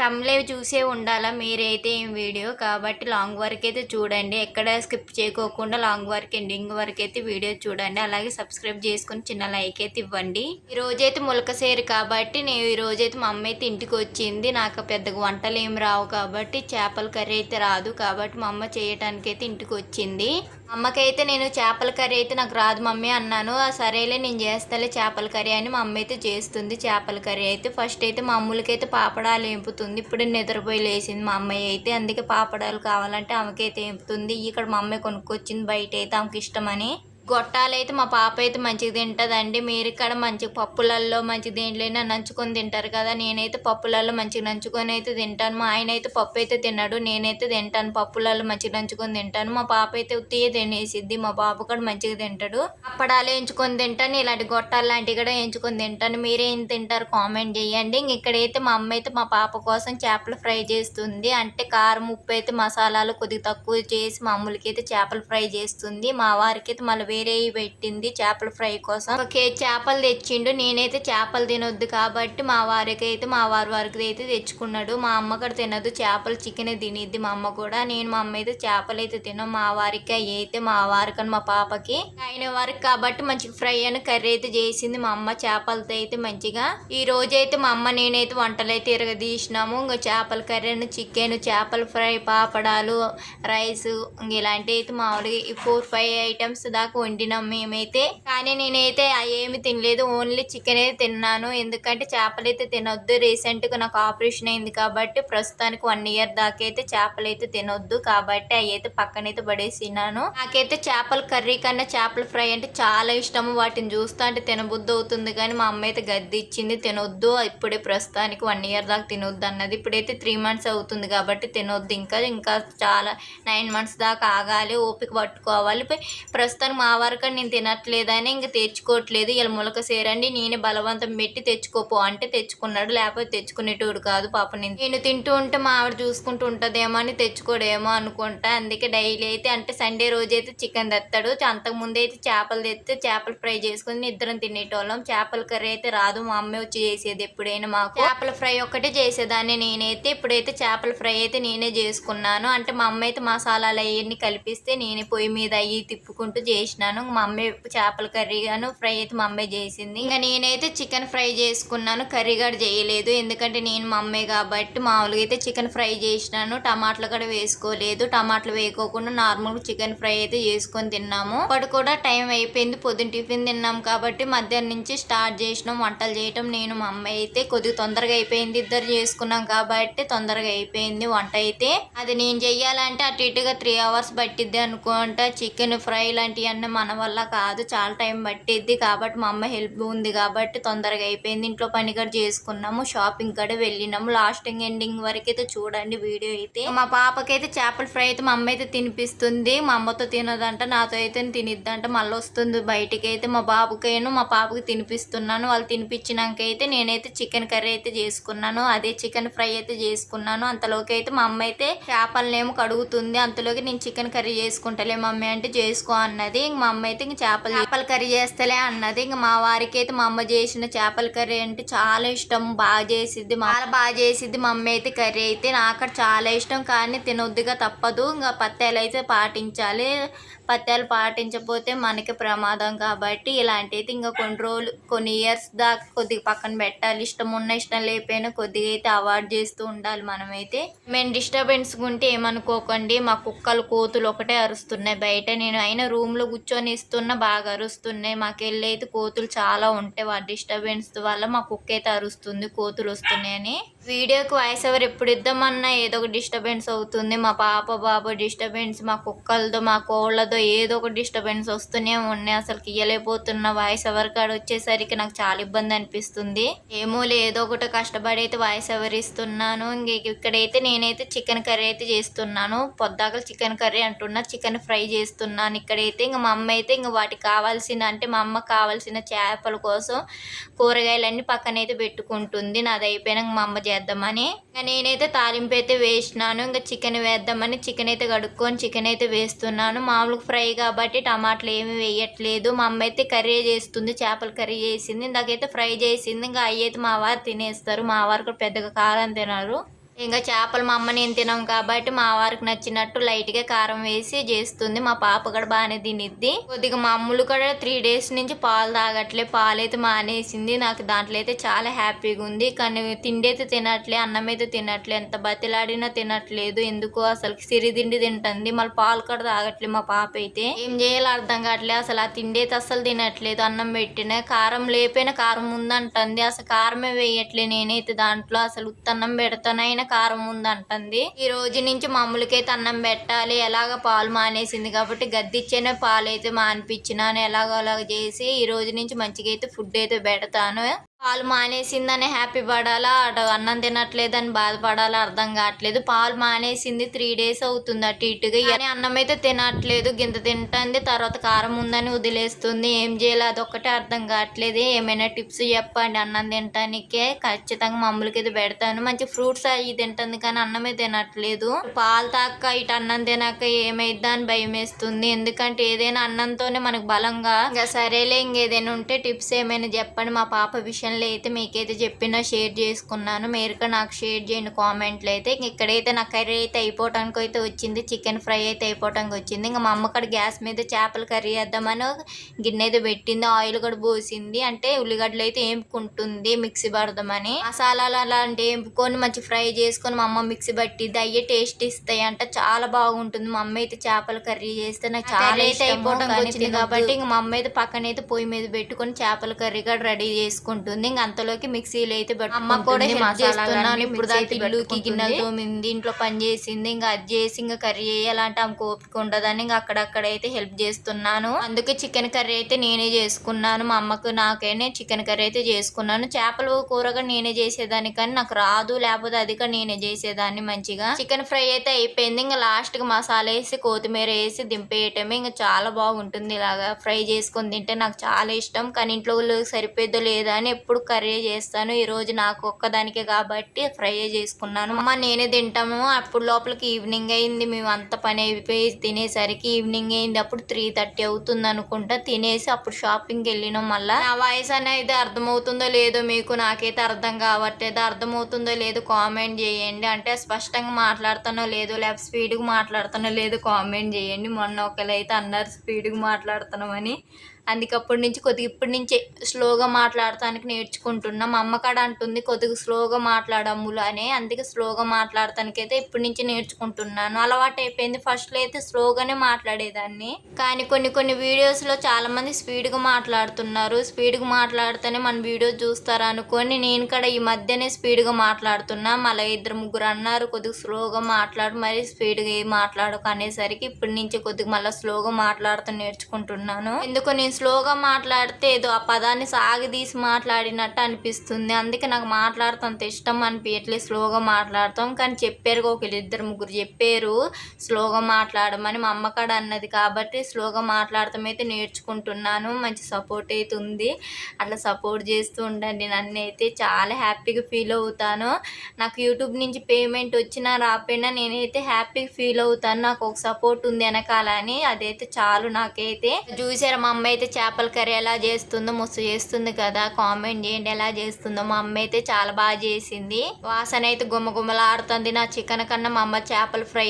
తమ్ములేవి చూసే ఉండాలా మీరైతే ఏం వీడియో కాబట్టి లాంగ్ వరకు అయితే చూడండి. ఎక్కడ స్కిప్ చేయకోకుండా లాంగ్ వరకు ఎండింగ్ వరకు అయితే వీడియో చూడండి. అలాగే సబ్స్క్రైబ్ చేసుకుని చిన్న లైక్ అయితే ఇవ్వండి. ఈ రోజైతే ములకసేరు కాబట్టి నేను ఈ రోజైతే మా అమ్మ అయితే ఇంటికి వచ్చింది. నాకు పెద్దగా వంటలు ఏం రావు కాబట్టి చేపల కర్రీ అయితే రాదు కాబట్టి మా అమ్మ చేయటానికి అయితే ఇంటికి వచ్చింది. అమ్మకైతే నేను చేపల కర్రీ అయితే నాకు రాదు మమ్మీ అన్నాను. సరేలే నేను చేస్తాలే చేపల కర్రీ అని మా అమ్మ అయితే చేస్తుంది. చేపల కర్రీ అయితే ఫస్ట్ అయితే మా అమ్ములకైతే పాపడాలు వేపుతుంది. ఇప్పుడు నిద్రపోయి లేచింది మా అమ్మాయి అయితే. అందుకే పాపడాలు కావాలంటే ఆమెకైతే వేపుతుంది. ఇక్కడ మా అమ్మాయి కొనుక్కొచ్చింది బయట అయితే ఆమెకి ఇష్టమని. గొట్టాలైతే మా పాప అయితే మంచిగా తింటుందండి. మీరు ఇక్కడ మంచిగా పప్పులల్లో మంచి దేంట్లైనా నంచుకొని తింటారు కదా. నేనైతే పప్పులలో మంచిగా నంచుకొని అయితే తింటాను. మా ఆయన అయితే పప్పు అయితే తిన్నాడు. నేనైతే తింటాను పప్పులలో మంచిగా నంచుకొని తింటాను. మా పాప అయితే ఉత్తియే తినేసిద్ది. మా బాబు కూడా మంచిగా తింటాడు. అప్పడాలు వేయించుకొని తింటాను. ఇలాంటి గొట్టాలు లాంటివి కూడా వేయించుకొని తింటాను. మీరేం తింటారు కామెంట్ చేయండి. ఇక్కడైతే మా అమ్మ అయితే మా పాప కోసం చేపలు ఫ్రై చేస్తుంది. అంటే కారం ఉప్పు అయితే మసాలాలు కొద్దిగా తక్కువ చేసి మా అమ్ములకి అయితే చేపలు ఫ్రై చేస్తుంది. మా వారికి అయితే మళ్ళీ వేరే పెట్టింది చేపల ఫ్రై కోసం. ఒక కేజీ చేపలు తెచ్చిండు. నేనైతే చేపలు తినొద్దు కాబట్టి మా వారికి అయితే మా వారికి అయితే తెచ్చుకున్నాడు. మా అమ్మ కూడా తినదు చేపలు, చికెన్ తినిద్ది మా అమ్మ కూడా. నేను మా అమ్మ అయితే చేపలు అయితే తినం. మా వారికి అయితే మా వారికని మా పాపకి ఆయన వారికి కాబట్టి మంచిగా ఫ్రై అని కర్రీ అయితే చేసింది మా అమ్మ చేపలతో అయితే మంచిగా. ఈ రోజు అయితే మా అమ్మ నేనైతే వంటలు అయితే తీసినాము. ఇంకా చేపల కర్రీ, చికెన్, చేపల ఫ్రై, పాపడాలు, రైస్ ఇలాంటివి అయితే మామూలుగా 4-5 ఐటమ్స్ దాకా వండినాం మేమైతే. కానీ నేనైతే ఏమి తినలేదు. ఓన్లీ చికెన్ అయితే తిన్నాను. ఎందుకంటే చేపలు అయితే తినొద్దు. రీసెంట్గా నాకు ఆపరేషన్ అయింది కాబట్టి ప్రస్తుతానికి 1 ఇయర్ దాకా అయితే చేపలు అయితే తినొద్దు కాబట్టి అవి అయితే పక్కనైతే పడేసినాను. నాకైతే చేపల కర్రీ కన్నా చేపల ఫ్రై అంటే చాలా ఇష్టము. వాటిని చూస్తా అంటే తినబుద్ధి అవుతుంది. కానీ మా అమ్మ అయితే గద్ది ఇచ్చింది తినొద్దు. ఇప్పుడే ప్రస్తుతానికి 1 ఇయర్ దాకా తినొద్దు అన్నది. ఇప్పుడైతే 3 months అవుతుంది కాబట్టి తినొద్దు. ఇంకా చాలా 9 months దాకా ఆగాలి, ఓపిక పట్టుకోవాలి. ప్రస్తుతానికి మా వరకు నేను తినట్లేదని ఇంక తెచ్చుకోవట్లేదు. ఇలా ములక సేరండి నేనే బలవంతం పెట్టి తెచ్చుకోపో అంటే తెచ్చుకున్నాడు. లేకపోతే తెచ్చుకునేటోడు కాదు పాప. నేను తింటూ ఉంటే మా ఆవిడ చూసుకుంటూ ఉంటుందేమో అని తెచ్చుకోడేమో అనుకుంటా. అందుకే డైలీ అయితే అంటే సండే రోజు అయితే చికెన్ తెస్తాడు. అంతకుముందు అయితే చేపలు తెస్తే చేపలు ఫ్రై చేసుకుని ఇద్దరం తినేటోళ్ళం. చేపల కర్రీ అయితే రాదు, మా అమ్మ వచ్చి చేసేది ఎప్పుడైనా. మాకు చేపల ఫ్రై ఒక్కటే చేసేదాన్ని నేనైతే. ఇప్పుడైతే చేపల ఫ్రై అయితే నేనే చేసుకున్నాను. అంటే మా అమ్మ అయితే మసాలాలు అవన్నీ కలిపిస్తే నేనే పొయ్యి మీద అవి తిప్పుకుంటూ చేసినాను. మా అమ్మ చేపల కర్రీ గాను ఫ్రై అయితే మా అమ్మే చేసింది. ఇంకా నేనైతే చికెన్ ఫ్రై చేసుకున్నాను. కర్రీ కూడా చేయలేదు. ఎందుకంటే నేను మా అమ్మే కాబట్టి. మామూలుగా అయితే చికెన్ ఫ్రై చేసినాను. టమాటాలు కూడా వేసుకోలేదు. టమాటాలు వేయకోకుండా నార్మల్గా చికెన్ ఫ్రై అయితే చేసుకొని తిన్నాము. అప్పుడు కూడా టైం అయిపోయింది. పొద్దున్న టిఫిన్ తిన్నాం కాబట్టి మధ్యాహ్నం నుంచి స్టార్ట్ చేసినాం వంటలు చేయటం. నేను మా అమ్మ అయితే కొద్దిగా తొందరగా అయిపోయింది. ఇద్దరు చేసుకున్నాం కాబట్టి తొందరగా అయిపోయింది వంట అయితే. అది నేను చెయ్యాలంటే అటు ఇటుగా 3 hours పట్టిద్ది అనుకుంటా. చికెన్ ఫ్రై లాంటివన్నీ మన వల్ల కాదు, చాలా టైం పట్టిద్ది కాబట్టి మా అమ్మ హెల్ప్ ఉంది కాబట్టి తొందరగా అయిపోయింది. ఇంట్లో పని కూడా చేసుకున్నాము, షాపింగ్ కూడా వెళ్ళినాము. లాస్ట్ ఎండింగ్ వరకు అయితే చూడండి వీడియో అయితే. మా పాపకైతే చేపల ఫ్రై అయితే మా అమ్మ అయితే తినిపిస్తుంది. మా అమ్మతో తినదంట, నాతో అయితే తినిద్దంట. మళ్ళీ వస్తుంది బయటికి అయితే. మా బాబుకైనా మా పాపకి తినిపిస్తున్నాను. వాళ్ళు తినిపించినాక అయితే నేనైతే చికెన్ కర్రీ అయితే చేసుకున్నాను. అదే చికెన్ ఫ్రై అయితే చేసుకున్నాను. అంతలోకి అయితే మా అమ్మ అయితే చేపలనేమో కడుగుతుంది. అంతలోకి నేను చికెన్ కర్రీ చేసుకుంటలే మమ్మీ అంటే చేసుకో అన్నది. మా అమ్మ అయితే ఇంక చేపల కర్రీ చేస్తలే అన్నది. ఇంక మా వారికి అయితే మా అమ్మ చేసిన చేపల కర్రీ అంటే చాలా ఇష్టం. బాగా చేసిద్ది, చాలా బాగా చేసిద్ది మా అమ్మ అయితే కర్రీ అయితే. నాకు చాలా ఇష్టం కానీ తినొద్దుగా తప్పదు. ఇంకా పత్యాలు అయితే పాటించాలి. పత్యాలు పాటించకపోతే మనకి ప్రమాదం కాబట్టి ఇలాంటివి ఇంకా కొన్ని ఇయర్స్ దాకా కొద్దిగా పక్కన పెట్టాలి. ఇష్టం ఉన్న ఇష్టం లేకపోయినా కొద్దిగా అయితే అవాయిడ్ చేస్తూ ఉండాలి మనమైతే. మేము డిస్టర్బెన్స్ ఉంటే ఏమనుకోకండి, మా కుక్కలు కోతులు ఒకటే అరుస్తున్నాయి బయట. నేను అయినా రూమ్లో కూర్చొని ఇస్తున్నా బాగా అరుస్తున్నాయి. మాకు వెళ్ళి అయితే కోతులు చాలా ఉంటాయి. వాటి డిస్టర్బెన్స్ వల్ల మా కుక్క అయితే అరుస్తుంది కోతులు వస్తున్నాయని. వీడియోకి వాయిస్ ఓవర్ ఎప్పుడు ఇద్దామన్నా ఏదో ఒక డిస్టర్బెన్స్ అవుతుంది. మా పాప బాబు డిస్టర్బెన్స్, మా కుక్కలతో మా కోళ్ళతో ఏదో ఒక డిస్టర్బెన్స్ వస్తూనే ఉన్నాయి. అసలు ఇయ్యలేకపోతున్న వాయిస్ ఓవర్ కాడ వచ్చేసరికి నాకు చాలా ఇబ్బంది అనిపిస్తుంది. ఏమో ఏదో ఒకటి కష్టపడి అయితే వాయిస్ ఓవర్ ఇస్తున్నాను. ఇక్కడైతే నేనైతే చికెన్ కర్రీ అయితే చేస్తున్నాను. పొద్దాకలు చికెన్ కర్రీ అంటున్నా, చికెన్ ఫ్రై చేస్తున్నాను. ఇక్కడైతే ఇంకా మా అమ్మ అయితే ఇంకా వాటికి కావాల్సిన అంటే మా అమ్మకి కావాల్సిన చేపల కోసం కూరగాయలన్నీ పక్కనైతే పెట్టుకుంటుంది. నాది అయిపోయినాక మా అమ్మ చేద్దామని. ఇంకా నేనైతే తాలింపు అయితే వేసినాను. ఇంకా చికెన్ వేద్దామని చికెన్ అయితే కడుక్కొని చికెన్ అయితే వేస్తున్నాను. మామూలుగా ఫ్రై కాబట్టి టమాటాలు ఏమి వేయట్లేదు. మా అమ్మ అయితే కర్రీ చేస్తుంది, చేపల కర్రీ చేసింది. ఇందాకైతే ఫ్రై చేసింది. ఇంకా అవి అయితే మా వారు తినేస్తారు. మా వారు కూడా పెద్దగా కారం తినరు. ఇంకా చేపలు మా అమ్మ నేను తినాం కాబట్టి మా వారికి నచ్చినట్టు లైట్గా కారం వేసి చేస్తుంది. మా పాప కూడా బాగానే తినిద్ది. కొద్దిగా మా అమ్ములు కూడా 3 days నుంచి పాలు తాగట్లే, పాలైతే మానేసింది. నాకు దాంట్లో అయితే చాలా హ్యాపీగా ఉంది. కానీ తిండి అయితే తినట్లే, అన్నం అయితే తినట్లే, ఎంత బతిలాడినా తినట్లేదు. ఎందుకో అసలు సిరిదిండి తింటుంది, మళ్ళీ పాలు కూడా తాగట్లేదు మా పాప అయితే. ఏం చేయాలో అర్థం కావట్లేదు. అసలు ఆ తిండి అయితే అసలు తినట్లేదు. అన్నం పెట్టిన కారం లేకపోయినా కారం ఉందంటుంది. అసలు కారమే వేయట్లే నేనైతే దాంట్లో. అసలు ఉత్తన్నం పెడతానైనా కారం ఉందంటుంది. ఈ రోజు నుంచి మా అమ్ములకైతే అన్నం పెట్టాలి. ఎలాగ పాలు మానేసింది కాబట్టి గద్దిచ్చేనే పాలు అయితే మానిపించినాను. ఎలాగో అలాగ చేసి ఈ రోజు నుంచి మంచిగా అయితే ఫుడ్ అయితే పెడతాను. పాలు మానేసిందని హ్యాపీ పడాలా, అటు అన్నం తినట్లేదని బాధపడాలా అర్థం కావట్లేదు. పాలు మానేసింది 3 days అవుతుంది అటు ఇటుగా. కానీ అన్నం అయితే తినట్లేదు. గింత తింటుంది, తర్వాత కారం ఉందని వదిలేస్తుంది. ఏం చేయాలి అదొక్కటే అర్థం కావట్లేదు. ఏమైనా టిప్స్ చెప్పండి అన్నం తినటానికే. ఖచ్చితంగా మా అమ్ములకి అయితే పెడతాను. మంచి ఫ్రూట్స్ అవి తింటుంది కానీ అన్నమే తినట్లేదు. పాలు తాక ఇటు అన్నం తినాక ఏమైద్దా అని భయం వేస్తుంది. ఎందుకంటే ఏదైనా అన్నంతోనే మనకు బలంగా. ఇంకా సరేలే, ఇంకేదైనా ఉంటే టిప్స్ ఏమైనా చెప్పండి. మా పాప విషయం అయితే మీకైతే చెప్పినా షేర్ చేసుకున్నాను. మీరు నాకు షేర్ చేయండి కామెంట్లు అయితే. ఇక్కడైతే నా కర్రీ అయితే అయిపోవటానికి అయితే వచ్చింది. చికెన్ ఫ్రై అయితే అయిపోవటానికి వచ్చింది. ఇంకా మా అమ్మ కాడ గ్యాస్ మీద చేపల కర్రీ వేద్దామని గిన్నె అయితే పెట్టింది. ఆయిల్ కూడా పోసింది. అంటే ఉల్లిగడ్డలు అయితే వేపుకుంటుంది మిక్సీ పడదామని. మసాలాలు అలాంటి వేపుకొని మంచి ఫ్రై చేసుకొని మా అమ్మ మిక్సీ పట్టిద్ది. అయ్యే టేస్ట్ ఇస్తాయి అంట, చాలా బాగుంటుంది. మా అమ్మ అయితే చేపల కర్రీ చేస్తే నాకు చాలా అయితే అయిపోవటానికి వచ్చింది కాబట్టి ఇంక మా అమ్మ అయితే పక్కన అయితే పొయ్యి మీద పెట్టుకొని చేపల కర్రీ కూడా రెడీ చేసుకుంటుంది. ఇంకా అంతలోకి మిక్సీలో అయితే అమ్మ కూడా హెల్ప్ చేస్తున్నాను. ఇప్పుడు దాకా ఇల్లుకి గిన్నెలు తోమింది, ఇంట్లో పని చేసింది. ఇంకా అది చేసి ఇంకా కర్రీ చేయాలంటే ఆమెకు ఓపిక ఉండదని ఇంకా అక్కడక్కడైతే హెల్ప్ చేస్తున్నాను. అందుకే చికెన్ కర్రీ అయితే నేనే చేసుకున్నాను. మా అమ్మకు నాకైనా చికెన్ కర్రీ అయితే చేసుకున్నాను. చేపల కూరగా నేనే చేసేదాన్ని కానీ నాకు రాదు, లేకపోతే అది కూడా నేనే చేసేదాన్ని మంచిగా. చికెన్ ఫ్రై అయితే అయిపోయింది. ఇంకా లాస్ట్ కి మసాలా వేసి కొత్తిమీర వేసి దింపేయటమే. ఇంకా చాలా బాగుంటుంది ఇలాగా ఫ్రై చేసుకొని తింటే. నాకు చాలా ఇష్టం. కానీ ఇంట్లో సరిపోద్దో లేదా అని ఎప్పుడు కర్రీ చేస్తాను. ఈ రోజు నాకు ఒక్కదానికే కాబట్టి ఫ్రై చేసుకున్నాను. అమ్మ నేనే తింటాము. అప్పుడు లోపలికి ఈవినింగ్ అయింది. మేము అంత పని అయిపోయి తినేసరికి ఈవినింగ్ అయింది. అప్పుడు 3:30 అవుతుంది అనుకుంటా. తినేసి అప్పుడు షాపింగ్కి వెళ్ళినాం. మళ్ళీ నా వాయిస్ అనేది అర్థమవుతుందో లేదో మీకు, నాకైతే అర్థం కావట్లేదు. అర్థమవుతుందో లేదో కామెంట్ చేయండి. అంటే స్పష్టంగా మాట్లాడుతానో లేదో, లేకపోతే స్పీడ్గా మాట్లాడుతానో లేదో కామెంట్ చేయండి. మొన్న ఒకరైతే అన్నారు స్పీడ్గా మాట్లాడుతున్నామని. అందుకప్పటి నుంచి కొద్దిగా ఇప్పటి నుంచే స్లోగా మాట్లాడటానికి నేర్చుకుంటున్నా. మా అమ్మ కాడ అంటుంది కొద్దిగా స్లోగా మాట్లాడమ్ములు అని. అందుకే స్లోగా మాట్లాడటానికైతే ఇప్పటి నుంచి నేర్చుకుంటున్నాను. అలవాటు అయిపోయింది. ఫస్ట్లో అయితే స్లోగానే మాట్లాడేదాన్ని. కానీ కొన్ని వీడియోస్లో చాలామంది స్పీడ్గా మాట్లాడుతున్నారు. స్పీడ్గా మాట్లాడితేనే మన వీడియో చూస్తారు అనుకొని నేను కూడా ఈ మధ్యనే స్పీడ్గా మాట్లాడుతున్నా. మళ్ళీ 2-3 అన్నారు కొద్దిగా స్లోగా మాట్లాడు, మరి స్పీడ్గా ఏం మాట్లాడకు అనేసరికి ఇప్పటి నుంచి కొద్దిగా మళ్ళీ స్లోగా మాట్లాడుతూ నేర్చుకుంటున్నాను. ఎందుకో నేను స్లోగా మాట్లాడితే ఏదో ఆ పదాన్ని సాగదీసి మాట్లాడినట్టు అనిపిస్తుంది. అందుకే నాకు మాట్లాడుతూ అంత ఇష్టం అనిపించట్లేదు. స్లోగా మాట్లాడతాం. కానీ చెప్పారు, 1-2-3 చెప్పారు స్లోగా మాట్లాడమని. మా అమ్మ కాడ అన్నది కాబట్టి స్లోగా మాట్లాడటం అయితే నేర్చుకుంటున్నాను. మంచి సపోర్ట్ అయితే ఉంది. అట్లా సపోర్ట్ చేస్తూ ఉండండి. నన్ను అయితే చాలా హ్యాపీగా ఫీల్ అవుతాను. నాకు యూట్యూబ్ నుంచి పేమెంట్ వచ్చినా రాపోయినా నేనైతే హ్యాపీగా ఫీల్ అవుతాను. నాకు ఒక సపోర్ట్ ఉంది వెనకాల అని. అదైతే చాలు నాకైతే. చూసారా మా అమ్మ అయితే చేపల కర్రీ ఎలా చేస్తుందో, ముస్సు చేస్తుంది కదా, కామెంట్ చేయండి ఎలా చేస్తుందో. మా అమ్మ అయితే చాలా బాగా చేసింది. వాసన అయితే గుమ్మగుమ్మలాడుతుంది. నా చికెన్ కన్నా మా అమ్మ చేపల ఫ్రై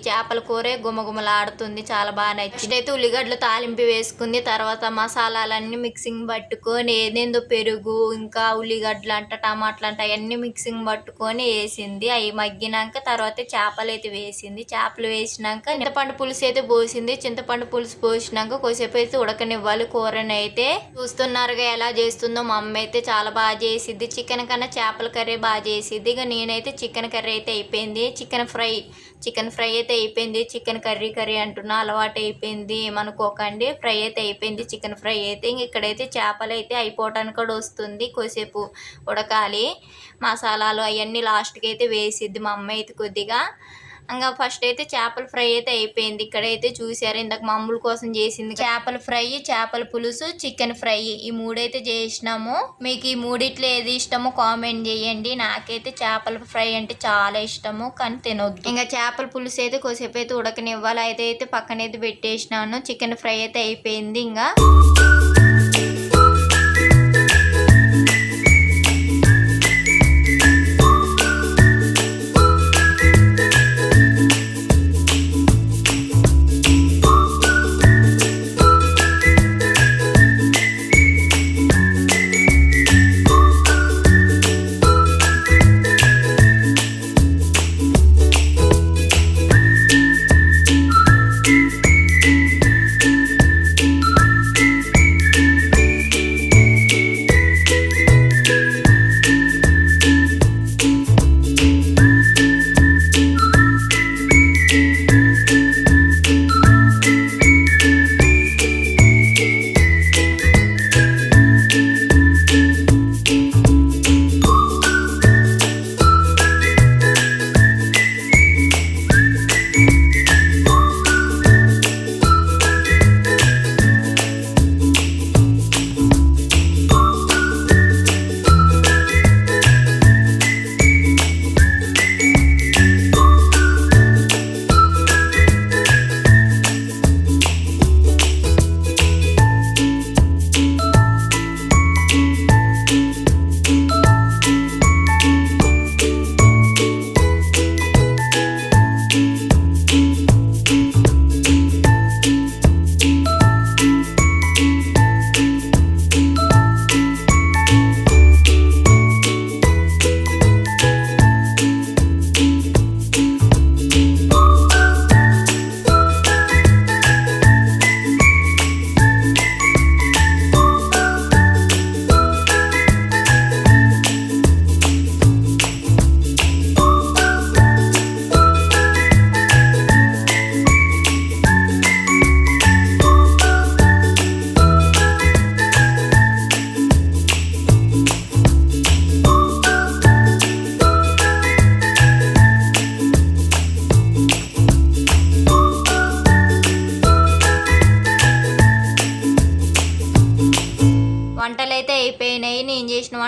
చేపల కూరే గుమ్మగుమ్మలాడుతుంది. చాలా బాగా నచ్చింది. అయితే ఉల్లిగడ్డలు తాలింపు వేసుకుంది. తర్వాత మసాలాలన్నీ మిక్సింగ్ పట్టుకొని ఏదేందో పెరుగు ఇంకా ఉల్లిగడ్డలు అంట టమాటాలు అంట అవన్నీ మిక్సింగ్ పట్టుకొని వేసింది. అవి మగ్గినాక తర్వాత చేపలు అయితే వేసింది. చేపలు వేసినాక చింతపండు పులుసు అయితే పోసింది. చింతపండు పులుసు పోసినాక కొద్దిసేపు అయితే ఉడకనివ్వాలి కూరని. అయితే చూస్తున్నారుగా ఎలా చేస్తుందో. మా అమ్మ అయితే చాలా బాగా చేసిద్ది. చికెన్ కన్నా చేపల కర్రీ బాగా చేసిద్ది. ఇక నేనైతే చికెన్ కర్రీ అయితే అయిపోయింది. చికెన్ ఫ్రై అయితే అయిపోయింది. చికెన్ కర్రీ అంటున్నా, అలవాటు అయిపోయింది ఏమనుకోకండి. ఫ్రై అయితే అయిపోయింది చికెన్ ఫ్రై అయితే. ఇంక ఇక్కడైతే చేపలు అయితే అయిపోవటానికి కూడా వస్తుంది. కొద్దిసేపు ఉడకాలి. మసాలాలు అవన్నీ లాస్ట్కి అయితే వేసిద్ది మా అమ్మ అయితే కొద్దిగా. ఇంకా ఫస్ట్ అయితే చేపల ఫ్రై అయితే అయిపోయింది. ఇక్కడైతే చూసారు ఇందాక మా అమ్ముల కోసం చేసింది చేపల ఫ్రై, చేపల పులుసు, చికెన్ ఫ్రై, ఈ 3 అయితే చేసినాము. మీకు ఈ 3 ఏది ఇష్టమో కామెంట్ చేయండి. నాకైతే చేపల ఫ్రై అంటే చాలా ఇష్టము కానీ తినొద్దు. ఇంకా చేపల పులుసు అయితే కొద్దిసేపు అయితే ఉడకనివ్వాలి. అయితే పక్కనైతే పెట్టేసినాను. చికెన్ ఫ్రై అయితే అయిపోయింది. ఇంకా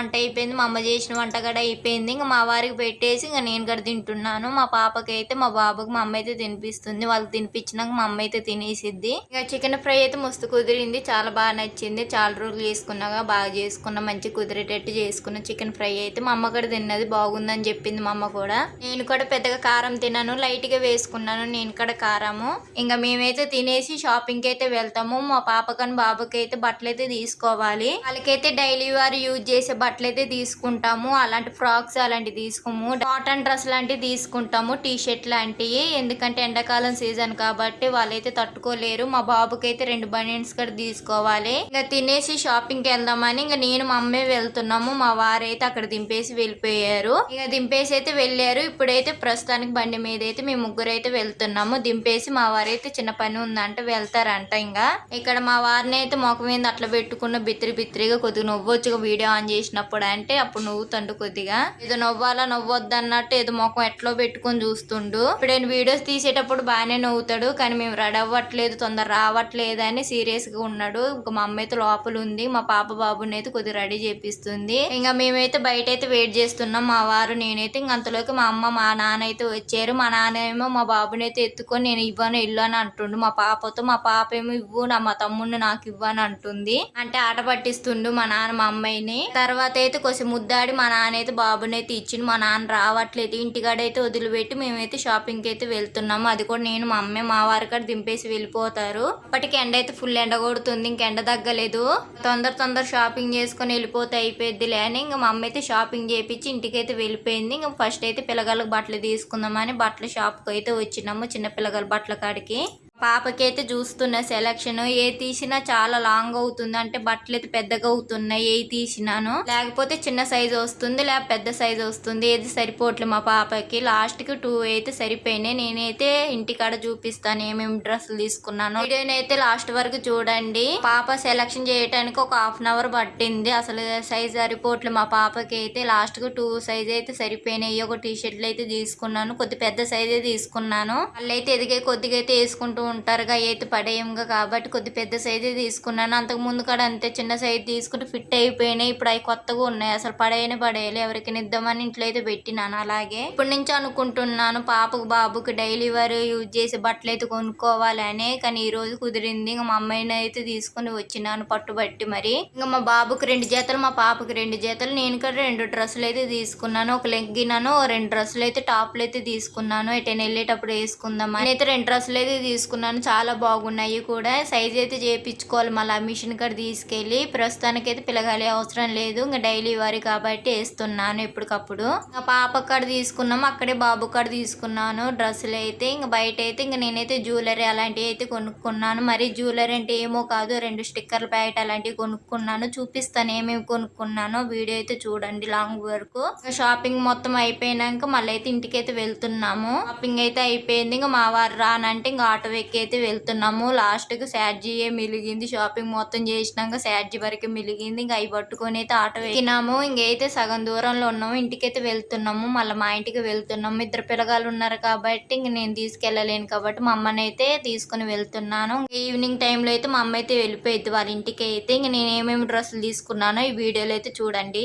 వంట అయిపోయింది, మా అమ్మ చేసిన వంట కూడా అయిపోయింది. ఇంకా మా వారికి పెట్టేసి ఇంకా నేను కూడా తింటున్నాను. మా పాపకి అయితే మా బాబుకి మా అమ్మ అయితే తినిపిస్తుంది. వాళ్ళకి తినిపించినాక మా అమ్మ అయితే తినేసిద్ది. ఇక చికెన్ ఫ్రై అయితే మస్తు కుదిరింది, చాలా బాగా నచ్చింది. చాలా రోజులు చేసుకున్నాగా బాగా చేసుకున్నా, మంచి కుదిరేటట్టు చేసుకున్న చికెన్ ఫ్రై అయితే మా అమ్మ కూడా తిన్నది, బాగుందని చెప్పింది మా అమ్మ కూడా. నేను కూడా పెద్దగా కారం తిన్నాను, లైట్ గా వేసుకున్నాను నేను కూడా కారము. ఇంకా మేమైతే తినేసి షాపింగ్ కి అయితే వెళ్తాము. మా పాపకని బాబుకి అయితే బట్టలు అయితే తీసుకోవాలి. వాళ్ళకైతే డైలీ వారు యూజ్ చేసే బట్టలు అయితే తీసుకుంటాము. అలాంటి ఫ్రాక్స్ అలాంటివి తీసుకోము, కాటన్ డ్రెస్ లాంటివి తీసుకుంటాము, టీ షర్ట్ లాంటివి. ఎందుకంటే ఎండాకాలం సీజన్ కాబట్టి వాళ్ళైతే తట్టుకోలేరు. మా బాబుకి అయితే 2 బనియన్స్ కూడా తీసుకోవాలి. ఇంకా తినేసి షాపింగ్ కి వెళ్దామని ఇంకా నేను మా అమ్మే వెళ్తున్నాము. మా వారైతే అక్కడ దింపేసి వెళ్ళిపోయారు. ఇక దింపేసి అయితే వెళ్ళారు. ఇప్పుడైతే ప్రస్తుతానికి బండి మీద అయితే మేము ముగ్గురు అయితే వెళ్తున్నాము. దింపేసి మా వారైతే చిన్న పని ఉందంటే వెళ్తారంట. ఇంకా ఇక్కడ మా వారిని అయితే మొఖం మీద అట్లా పెట్టుకున్న బిత్తిరిగా కొద్దిగా నవ్వొచ్చుగా వీడియో ఆన్ చేసినప్పుడు అంటే అప్పుడు నవ్వుతుండు కొద్దిగా. ఏదో నవ్వాలా నవ్వొద్దు అన్నట్టు ఏదో మొఖం ఎట్లో పెట్టుకొని చూస్తుండు. ఇప్పుడు నేను వీడియోస్ తీసేటప్పుడు బాగానే నవ్వుతాడు, కానీ మేము రెడీ అవ్వట్లేదు, తొందర రావట్లేదు అని సీరియస్ గా ఉన్నాడు. ఇంకా మా అమ్మ అయితే లోపల ఉంది, మా పాప బాబుని అయితే కొద్దిగా రెడీ చేపిస్తుంది. ఇంకా మేమైతే బయట అయితే వెయిట్ చేస్తున్నాం మా వారు నేనైతే. ఇంక అంతలోకి మా అమ్మ మా నాన్న అయితే వచ్చారు. మా నాన్న ఏమో మా బాబుని అయితే ఎత్తుకొని నేను ఇవ్వను ఇల్లు అని అంటుండు మా పాపతో. మా పాప ఏమో ఇవ్వు మా తమ్ముడిని నాకు ఇవ్వని అంటుంది, అంటే ఆట పట్టిస్తుండు మా నాన్న మా అమ్మాయిని. తర్వాత అయితే కొంచెం ముద్దాడి మా నాన్న అయితే బాబుని అయితే ఇచ్చిండు. మా నాన్న రావట్లేదు, ఇంటికాడైతే వదిలిపెట్టి మేమైతే షాపింగ్ కి అయితే వెళ్తున్నాము. అది కూడా నేను మా అమ్మే మా వారి కాడ దింపేసి వెళ్ళిపోతారు. అప్పటికి ఎండ అయితే ఫుల్ ఎండ కొడుతుంది, ఇంక ఎండ తగ్గలేదు. తొందర షాపింగ్ చేసుకొని వెళ్ళిపోతే అయిపోద్దిలే అని ఇంకా మా అమ్మ అయితే షాపింగ్ చేయించి ఇంటికైతే వెళ్ళిపోయింది. ఇంకా ఫస్ట్ అయితే పిల్లగాళ్ళకి బట్టలు తీసుకుందామని బట్టల షాప్కి అయితే వచ్చినాము, చిన్న పిల్లగాళ్ళ బట్టల కాడికి. పాపకి అయితే చూస్తున్న సెలక్షన్ ఏ తీసినా చాలా లాంగ్ అవుతుంది, అంటే బట్టలు అయితే పెద్దగా అవుతున్నాయి ఏ తీసినాను. లేకపోతే చిన్న సైజ్ వస్తుంది, లేకపోతే పెద్ద సైజ్ వస్తుంది, ఏది సరిపోవట్లేదు మా పాపకి. లాస్ట్ కి 2 అయితే సరిపోయినాయి. నేనైతే ఇంటికాడ చూపిస్తాను ఏమేమి డ్రెస్సులు తీసుకున్నాను. వీడియోని అయితే లాస్ట్ వరకు చూడండి. పాప సెలక్షన్ చేయడానికి ఒక 1/2 అవర్ పట్టింది, అసలు సైజ్ సరిపోవట్లేదు మా పాపకి అయితే. లాస్ట్ కు 2 సైజ్ అయితే సరిపోయినాయి. ఒక టీ షర్ట్లు అయితే తీసుకున్నాను, కొద్ది పెద్ద సైజే తీసుకున్నాను. వాళ్ళైతే ఎదిగే కొద్దిగా అయితే వేసుకుంటూ ఉంటారుగా, అయితే పడేయంగా కాబట్టి కొద్ది పెద్ద సైజే తీసుకున్నాను. అంతకు ముందు కూడా అంతే చిన్న సైజ్ తీసుకుంటే ఫిట్ అయిపోయినాయి. ఇప్పుడు అవి కొత్తగా ఉన్నాయి, అసలు పడేయాలి ఎవరికి నిద్దామని ఇంట్లో అయితే పెట్టినాను. అలాగే ఇప్పటి నుంచి అనుకుంటున్నాను పాపకు బాబుకి డైలీ వారు యూజ్ చేసే బట్టలు అయితే కొనుక్కోవాలని. కానీ ఈ రోజు కుదిరింది. ఇంకా మా అమ్మాయిని అయితే తీసుకుని వచ్చినాను పట్టుబట్టి. మరి ఇంకా మా బాబుకి 2 జతలు, మా పాపకి 2 జతలు, నేను కూడా 2 డ్రెస్సులు అయితే తీసుకున్నాను. ఒక లెగ్గినాను, 2 డ్రెస్సులు అయితే టాప్లు అయితే తీసుకున్నాను, ఎటైనా వెళ్ళేటప్పుడు వేసుకుందామని. నేనైతే 2 డ్రెస్సులు అయితే తీసుకున్నాను, చాలా బాగున్నాయి కూడా. సైజ్ అయితే చేయించుకోవాలి మళ్ళీ మిషన్ కాడ తీసుకెళ్ళి. ప్రస్తుతానికి అయితే పిల్లగాలి అవసరం లేదు, ఇంకా డైలీ వారి కాబట్టి వేస్తున్నాను ఎప్పటికప్పుడు. ఇంకా పాప కాడ తీసుకున్నాము, అక్కడే బాబు కాడ తీసుకున్నాను డ్రెస్సులు అయితే. ఇంకా బయట అయితే ఇంకా నేనైతే జ్యువెలరీ అలాంటివి అయితే కొనుక్కున్నాను. మరి జ్యువెలరీ అంటే ఏమో కాదు, 2 స్టిక్కర్ల ప్యాకెట్ అలాంటివి కొనుక్కున్నాను, చూపిస్తాను ఏమేమి కొనుక్కున్నానో. వీడియో అయితే చూడండి లాంగ్ వరకు. షాపింగ్ మొత్తం అయిపోయినాక మళ్ళీ అయితే ఇంటికి అయితే వెళ్తున్నాము. షాపింగ్ అయితే అయిపోయింది, ఇంకా మా వారు రానంటే ఇంకా ఆటో ఎక్కి అయితే వెళ్తున్నాము. లాస్ట్ కి శాడ్జీయే మిలిగింది, షాపింగ్ మొత్తం చేసినాక శాడ్జీ వరకు మిలిగింది. ఇంకా అవి పట్టుకొని అయితే ఆటో ఎక్కినాము. ఇంకైతే సగం దూరంలో ఉన్నాము, ఇంటికైతే వెళ్తున్నాము. మళ్ళీ మా ఇంటికి వెళ్తున్నాము. 2 పిల్లగాళ్ళు ఉన్నారు కాబట్టి ఇంక నేను తీసుకెళ్ళలేను కాబట్టి మా అమ్మని అయితే తీసుకుని వెళ్తున్నాను. ఈవినింగ్ టైంలో అయితే మా అమ్మ అయితే వెళ్ళిపోయింది వాళ్ళ ఇంటికి అయితే. ఇంక నేను ఏమేమి డ్రెస్సులు తీసుకున్నానో ఈ వీడియోలో అయితే చూడండి.